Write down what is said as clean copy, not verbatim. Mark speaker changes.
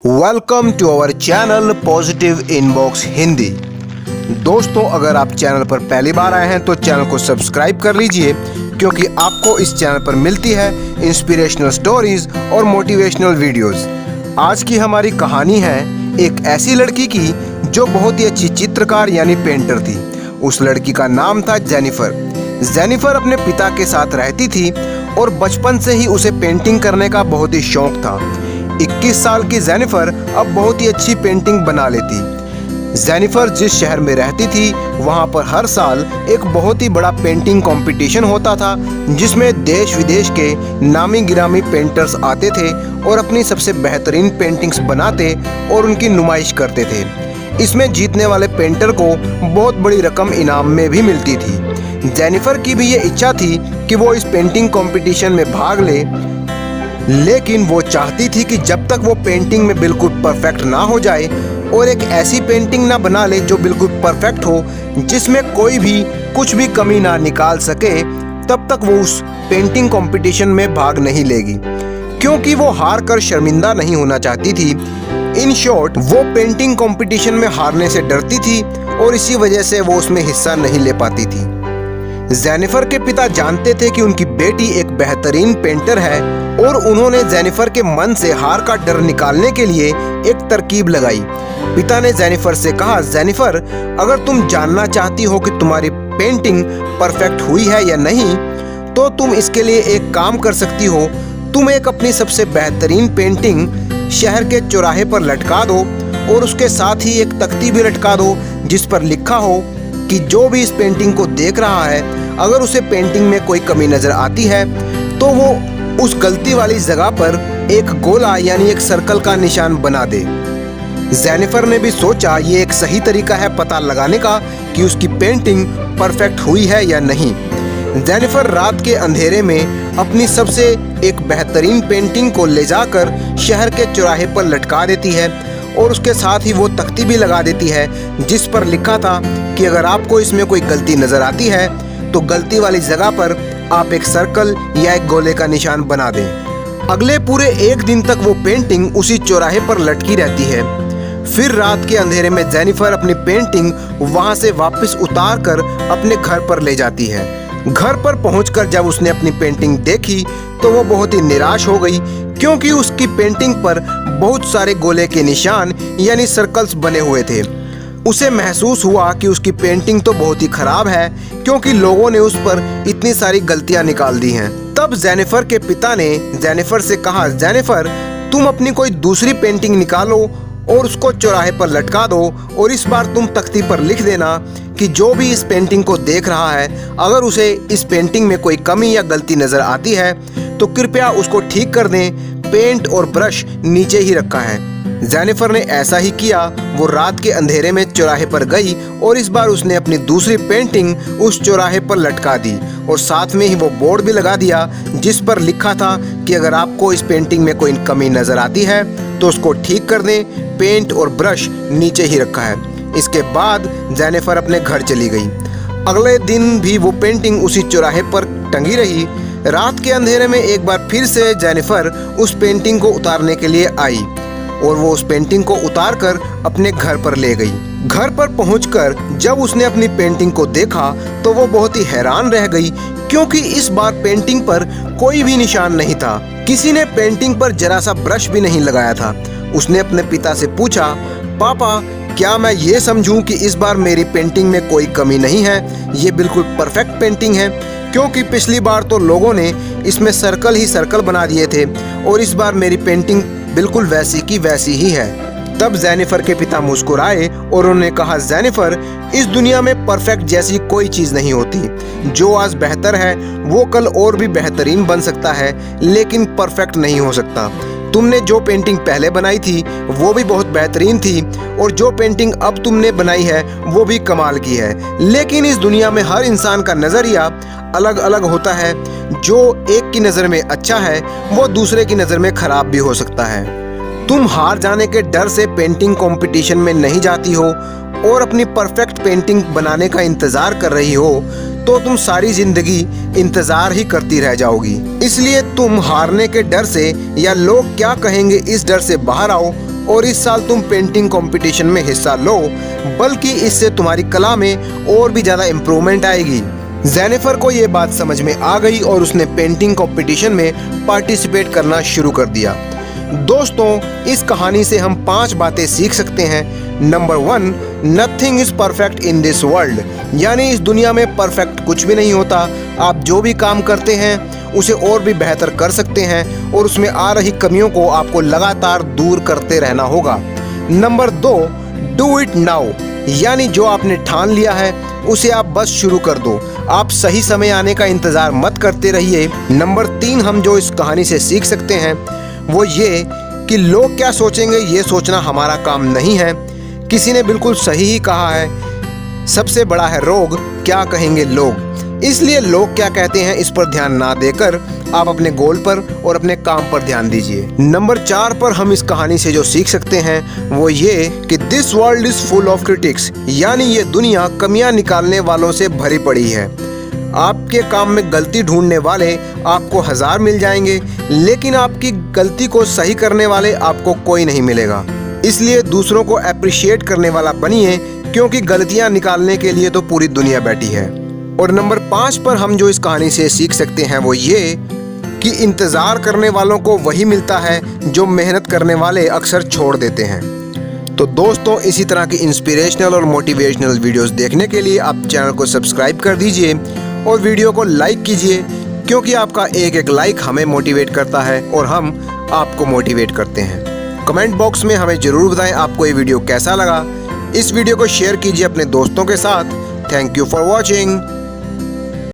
Speaker 1: Welcome to our channel positive inbox Hindi. दोस्तों, अगर आप चैनल पर पहली बार आए हैं तो चैनल को सब्सक्राइब कर लीजिए, क्योंकि आपको इस चैनल पर मिलती है इंस्पिरेशनल स्टोरीज और मोटिवेशनल वीडियोस। आज की हमारी कहानी है एक ऐसी लड़की की जो बहुत ही अच्छी चित्रकार यानी पेंटर थी। उस लड़की का नाम था जेनिफर। जेनिफर अपने पिता के साथ रहती थी और बचपन से ही उसे पेंटिंग करने का बहुत ही शौक था। 21 साल की जेनिफर अब बहुत ही अच्छी पेंटिंग बना लेती। जेनिफर जिस शहर में रहती थी वहाँ पर हर साल एक बहुत ही बड़ा पेंटिंग कंपटीशन होता था, जिसमें देश विदेश के नामी गिरामी पेंटर्स आते थे और अपनी सबसे बेहतरीन पेंटिंग्स बनाते और उनकी नुमाइश करते थे। इसमें जीतने वाले पेंटर को बहुत बड़ी रकम इनाम में भी मिलती थी। जेनिफर की भी ये इच्छा थी कि वो इस पेंटिंग कंपटीशन में भाग ले, लेकिन वो चाहती थी कि जब तक वो पेंटिंग में बिल्कुल परफेक्ट ना हो जाए और एक ऐसी पेंटिंग ना बना ले जो बिल्कुल परफेक्ट हो, जिसमें कोई भी कुछ भी कमी ना निकाल सके, तब तक वो उस पेंटिंग कंपटीशन में भाग नहीं लेगी, क्योंकि वो हार कर शर्मिंदा नहीं होना चाहती थी। इन शॉर्ट, वो पेंटिंग कंपटीशन में हारने से डरती थी और इसी वजह से वो उसमें हिस्सा नहीं ले पाती थी। जेनिफर के पिता जानते थे कि उनकी बेटी एक बेहतरीन पेंटर है और उन्होंने जेनिफर के मन से हार का डर निकालने के लिए एक तरकीब लगाई। पिता ने जेनिफर से कहा, जेनिफर, अगर तुम जानना चाहती हो कि तुम्हारी पेंटिंग परफेक्ट हुई है या नहीं, तो तुम इसके लिए एक काम कर सकती हो। तुम एक अपनी सबसे बेहतरीन पेंटिंग शहर के चौराहे पर लटका दो और उसके साथ ही एक तख्ती भी लटका दो जिस पर लिखा हो कि जो भी इस पेंटिंग को देख रहा है, अगर उसे पेंटिंग में कोई कमी नजर आती है तो वो उस गलती वाली जगह पर एक गोला यानी एक सर्कल का निशान बना दे। जेनिफर ने भी सोचा ये एक सही तरीका है पता लगाने का कि उसकी पेंटिंग परफेक्ट हुई है या नहीं। जेनिफर रात के अंधेरे में अपनी सबसे एक बेहतरीन पेंटिंग को ले जाकर शहर के चौराहे पर लटका देती है और उसके साथ ही वो तख्ती भी लगा देती है जिस पर लिखा था कि अगर आपको इसमें कोई गलती नजर आती है तो गलती वाली जगह पर आप एक सर्कल या एक गोले का निशान बना दें। अगले पूरे एक दिन तक वो पेंटिंग उसी चौराहे पर लटकी रहती है। फिर रात के अंधेरे में जेनिफर अपनी पेंटिंग वहां से वापस उतार कर अपने घर पर ले जाती है। घर पर पहुंचकर जब उसने अपनी पेंटिंग देखी तो वो बहुत ही निराश हो गई, क्योंकि उसकी पेंटिंग पर बहुत सारे गोले के निशान यानी सर्कल्स बने हुए थे। उसे महसूस हुआ कि उसकी पेंटिंग तो बहुत ही खराब है, क्योंकि लोगों ने उस पर इतनी सारी गलतियां निकाल दी हैं। तब जेनिफर के पिता ने जेनिफर से कहा, जेनिफर, तुम अपनी कोई दूसरी पेंटिंग निकालो और उसको चौराहे पर लटका दो और इस बार तुम तख्ती पर लिख देना कि जो भी इस पेंटिंग को देख रहा है, अगर उसे इस पेंटिंग में कोई कमी या गलती नजर आती है तो कृपया उसको ठीक कर दें। पेंट और ब्रश नीचे ही रखा है। जेनिफर ने ऐसा ही किया। वो रात के अंधेरे में चौराहे पर गई और इस बार उसने अपनी दूसरी पेंटिंग उस चौराहे पर लटका दी और साथ में ही वो बोर्ड भी लगा दिया जिस पर लिखा था कि अगर आपको इस पेंटिंग में कोई कमी नजर आती है तो उसको ठीक कर दें। पेंट और ब्रश नीचे ही रखा है। इसके बाद जेनिफर अपने घर चली गई। अगले दिन भी वो पेंटिंग उसी चौराहे पर टंगी रही। रात के अंधेरे में एक बार फिर से जेनिफर उस पेंटिंग को उतारने के लिए आई और वो उस पेंटिंग को उतारकर अपने घर पर ले गई। घर पर पहुंचकर जब उसने अपनी पेंटिंग को देखा तो वो बहुत ही हैरान रह गई, क्योंकि इस बार पेंटिंग पर कोई भी निशान नहीं था। किसी ने पेंटिंग पर जरा सा ब्रश भी नहीं लगाया था। उसने अपने पिता से पूछा, पापा, क्या मैं ये समझूं कि इस बार मेरी पेंटिंग में कोई कमी नहीं है, ये बिल्कुल परफेक्ट पेंटिंग है? क्योंकि पिछली बार तो लोगों ने इसमें सर्कल ही सर्कल बना दिए थे और इस बार मेरी पेंटिंग बिल्कुल वैसी की वैसी ही है। तब जेनिफर के पिता मुस्कुराए और उन्होंने कहा, जेनिफर, इस दुनिया में परफेक्ट जैसी कोई चीज़ नहीं होती। जो आज बेहतर है वो कल और भी बेहतरीन बन सकता है, लेकिन परफेक्ट नहीं हो सकता। तुमने जो पेंटिंग पहले बनाई थी वो भी बहुत बेहतरीन थी और जो पेंटिंग अब तुमने बनाई है वो भी कमाल की है, लेकिन इस दुनिया में हर इंसान का नज़रिया अलग अलग होता है। जो एक की नज़र में अच्छा है वो दूसरे की नज़र में खराब भी हो सकता है। तुम हार जाने के डर से पेंटिंग कंपटीशन में नहीं जाती हो और अपनी परफेक्ट पेंटिंग बनाने का इंतज़ार कर रही हो, तो तुम सारी जिंदगी इंतजार ही करती रह जाओगी। इसलिए तुम हारने के डर से या लोग क्या कहेंगे इस डर से बाहर आओ और इस साल तुम पेंटिंग कंपटीशन में हिस्सा लो, बल्कि इससे तुम्हारी कला में और भी ज़्यादा इम्प्रूवमेंट आएगी। जेनिफर को ये बात समझ में आ गई और उसने पेंटिंग कंपटीशन में पार्टिसिपेट करना शुरू कर दिया। दोस्तों, इस कहानी से हम 5 बातें सीख सकते हैं। Number 1, nothing is perfect in this world, यानी इस दुनिया में परफेक्ट कुछ भी नहीं होता। आप जो भी काम करते हैं उसे और भी बेहतर कर सकते हैं और उसमें आ रही कमियों को आपको लगातार दूर करते रहना होगा। नंबर 2, डू इट नाउ, यानी जो आपने ठान लिया है उसे आप बस शुरू कर दो। आप सही समय आने का इंतज़ार मत करते रहिए। नंबर 3, हम जो इस कहानी से सीख सकते हैं वो ये कि लोग क्या सोचेंगे ये सोचना हमारा काम नहीं है। किसी ने बिल्कुल सही ही कहा है, सबसे बड़ा है रोग क्या कहेंगे लोग। इसलिए लोग क्या कहते हैं इस पर ध्यान ना देकर आप अपने गोल पर और अपने काम पर ध्यान दीजिए। नंबर 4 पर हम इस कहानी से जो सीख सकते हैं वो ये कि this world is full of critics, यानी ये दुनिया कमियां निकालने वालों से भरी पड़ी है। आपके काम में गलती ढूंढने वाले आपको 1000 मिल जाएंगे, लेकिन आपकी गलती को सही करने वाले आपको कोई नहीं मिलेगा। इसलिए दूसरों को अप्रिशिएट करने वाला बनिए, क्योंकि गलतियां निकालने के लिए तो पूरी दुनिया बैठी है। और नंबर 5 पर हम जो इस कहानी से सीख सकते हैं वो ये कि इंतज़ार करने वालों को वही मिलता है जो मेहनत करने वाले अक्सर छोड़ देते हैं। तो दोस्तों, इसी तरह की इंस्पिरेशनल और मोटिवेशनल वीडियोस देखने के लिए आप चैनल को सब्सक्राइब कर दीजिए और वीडियो को लाइक कीजिए, क्योंकि आपका एक लाइक हमें मोटिवेट करता है और हम आपको मोटिवेट करते हैं। कमेंट बॉक्स में हमें ज़रूर बताएं आपको ये वीडियो कैसा लगा। इस वीडियो को शेयर कीजिए अपने दोस्तों के साथ। Thank you for watching.